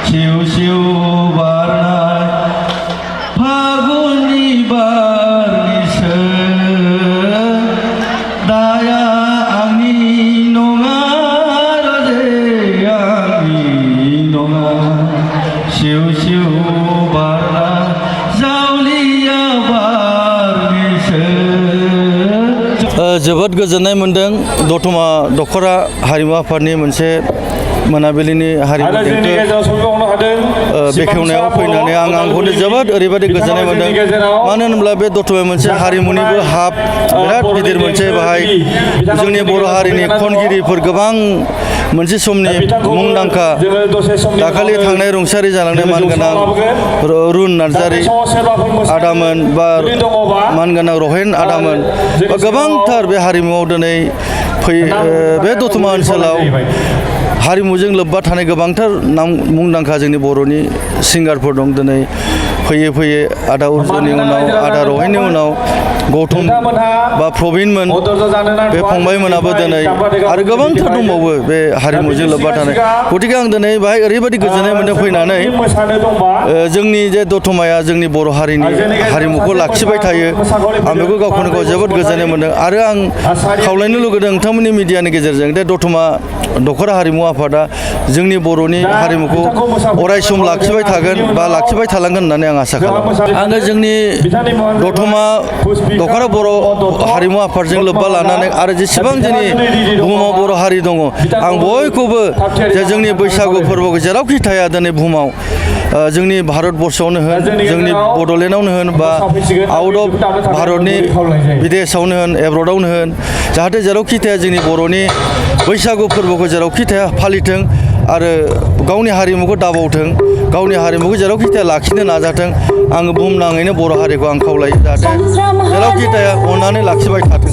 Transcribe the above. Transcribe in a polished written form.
शिव शिव बारनाय फागुननि बारनिसो दाया आंनि नङा रजे आंनि नङा शिव शिव बारनाय जावलिया बारनिसो। जोबोद गोजोननाय मोनदों दतमा दख'रा हारिमु आफादनि मोनसे मोनाबिलिनि हारिमु देंखो बेखेवनायाव फैनानै आंखौनो जोबोद ओरैबायदि गोजोननाय मोनदों। मानो होनोब्ला बे दतमाया मोनसे हारिमुनिबो हाब बिराद गिदिर मोनसे बाहाय जोंनि बर' हारिनि खनगिरिफोर गोबां मोनसे समनि मुंदांखा दाखालि थांनाय रुंसारि जालांनाय मानगोनां रुन नार्जारि आदामोन बा मानगोनां रहेन आदामोन बा गोबांथार बे हारिमुआव दिनै बे दतमा ओनसोलाव हारिमुजों लोब्बा थानाय गोबांथार मुंदांखा जोंनि बर'नि सिंगारफोर दं। दिनै फैयै फैयै आदा अर्जुननि उनाव आदा रहेननि उनाव गौतम बा प्रबिनमोन बे फंबायमोनाबो दिनै आरो गोबांथार दंबावो बे हारिमुजों लोब्बा थानाय। गतिके आं दिनै बाहाय ओरैबायदि गोजोननाय मोन्दों फैनानै जोंनि जे दतमाया जोंनि बर' हारिनि हारिमुखौ लाखिबाय थायो आं बेखौ गावखौनो गाव जोबोद गोजोननाय मोन्दों। आरो आं खावलायनो लुगैदों नोंथांमोननि मिडियानि गेजेरजों दे दतमा दख'रा हारिमु आफादा जोंनि बर'नि हारिमुखौ अरायसम लाखिबाय थागोन बा लाखिबाय थालांगोन होननानै आं आसा खालामो। आङो जोंनि दतमा दख'रा बर' हारिमु आफादजों लोब्बा लानानै आरो जेसेबां जोंनि बुहुमाव बर' हारि दङ आं बयखौबो जे जोंनि बैसागु फोरबोखौ जेरावखि थाया दिनै बुहुमाव जोंनि भारतबर्षआवनो होन जोंनि बड'लेण्डआवनो होन बा आउट अफ भारतनि बिदेशआवनो होन एब्रडआवनो होन जाहाथे जेरावखि थाया जोंनि बर'नि बैसागु फोरबोखौ जेरावखि थाया फालिथों आरो गावनि हारिमुखौ दाबावथों गावनि हारिमुखौ जेरावखि थाया लाखिनो नाजाथों। आङो बुहुमनाङैनो बर' हारिखौ आं खावलायो जाहाथे जेरावखि थाया अननानै लाखिबाय थाथों।